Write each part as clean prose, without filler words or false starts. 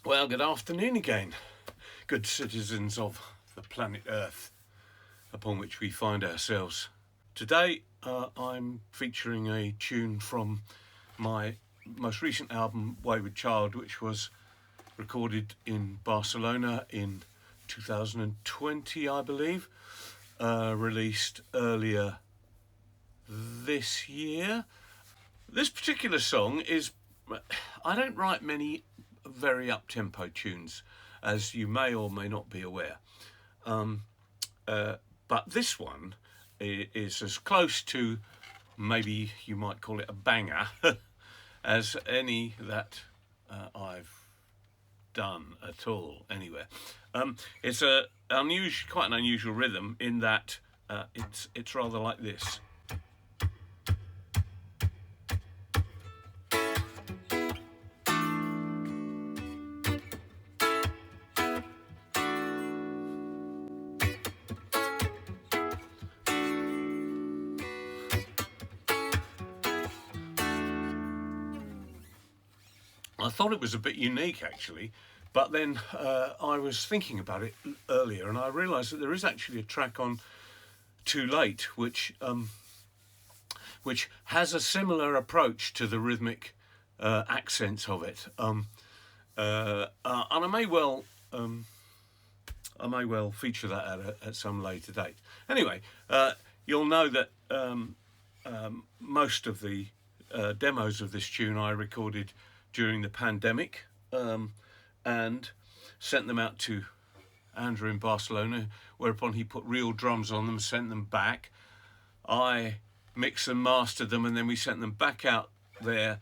Well, good afternoon again, good citizens of the planet Earth upon which we find ourselves. Today I'm featuring a tune from my most recent album, Wayward Child, which was recorded in Barcelona in 2020, I believe, released earlier this year. This particular song is, I don't write many very up-tempo tunes, as you may or may not be aware, but this one is as close to, maybe you might call it a banger, as any that I've done at all anywhere. It's quite an unusual rhythm in that it's rather like this. I thought it was a bit unique actually, but then I was thinking about it earlier and I realised that there is actually a track on Too Late which has a similar approach to the rhythmic accents of it, and I may well feature that at some later date. Anyway, you'll know that most of the demos of this tune I recorded during the pandemic, and sent them out to Andrew in Barcelona, whereupon he put real drums on them, sent them back. I mixed and mastered them, and then we sent them back out there,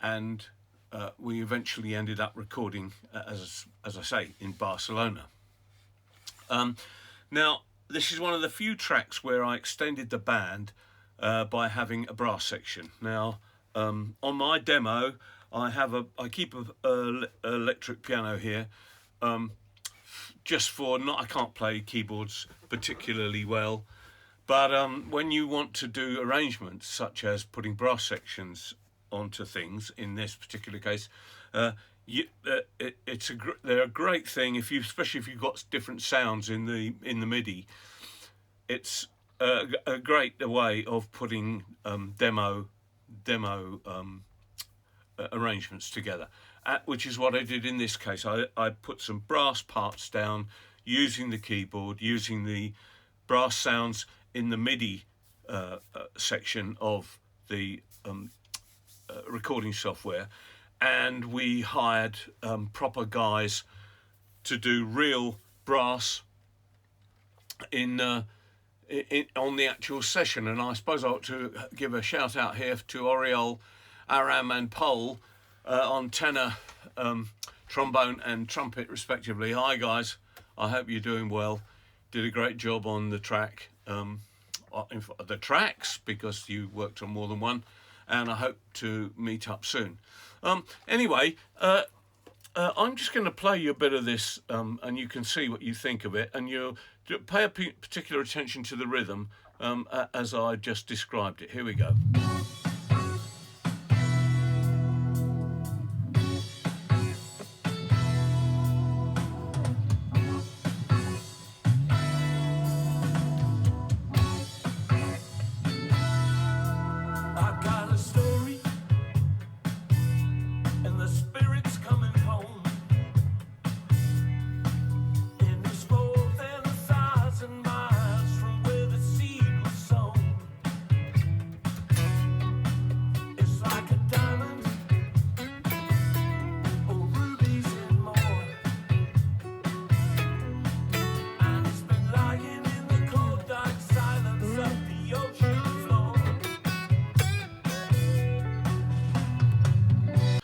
and we eventually ended up recording, as I say, in Barcelona. Now, this is one of the few tracks where I extended the band by having a brass section. Now, on my demo, I keep a electric piano here, just for I can't play keyboards particularly well, but when you want to do arrangements such as putting brass sections onto things, in this particular case, they're a great thing especially if you've got different sounds in the MIDI. It's a great way of putting demo arrangements together, which is what I did in this case. I put some brass parts down using the keyboard, using the brass sounds in the MIDI section of the recording software, and we hired proper guys to do real brass on the actual session. And I suppose I ought to give a shout out here to Oriole, Aram and Pole on tenor, trombone and trumpet respectively. Hi guys, I hope you're doing well. Did a great job on the track, the tracks, because you worked on more than one, and I hope to meet up soon. Anyway, I'm just going to play you a bit of this, and you can see what you think of it, and you'll pay a particular attention to the rhythm as I just described it. Here we go.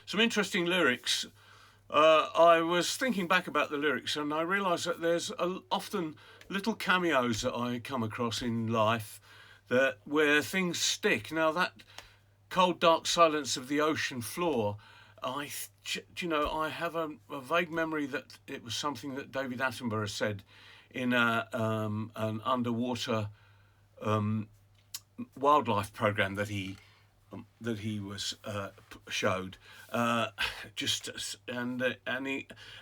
Some interesting lyrics. I was thinking back about the lyrics and I realised that there's often little cameos that I come across in life where things stick. Now, that cold, dark silence of the ocean floor, I have a vague memory that it was something that David Attenborough said in an underwater wildlife program that he that he was showed. And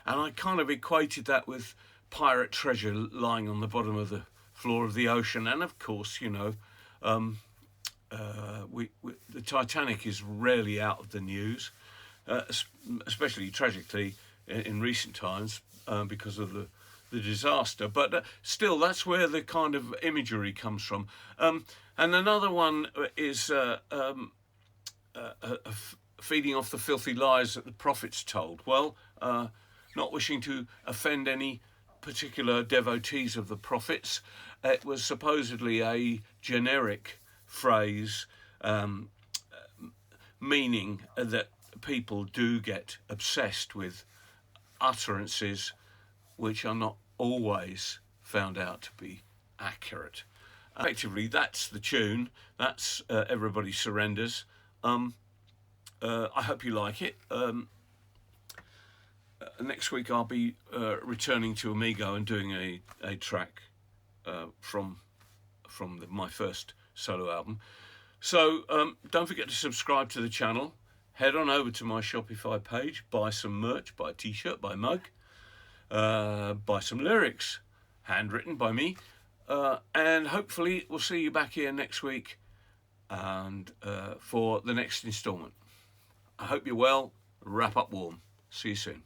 I kind of equated that with pirate treasure lying on the bottom of the floor of the ocean. And of course, you know, the Titanic is rarely out of the news, especially tragically in recent times because of the disaster. But still, that's where the kind of imagery comes from. And another one is feeding off the filthy lies that the prophets told. Well, not wishing to offend any particular devotees of the prophets, it was supposedly a generic phrase meaning that people do get obsessed with utterances which are not always found out to be accurate. Effectively, that's the tune. That's Everybody Surrenders. I hope you like it. Next week I'll be returning to Amigo and doing a track from my first solo album. So don't forget to subscribe to the channel. Head on over to my Shopify page, buy some merch, buy a t-shirt, buy a mug, buy some lyrics, handwritten by me, and hopefully we'll see you back here next week and for the next instalment. I hope you're well. Wrap up warm. See you soon.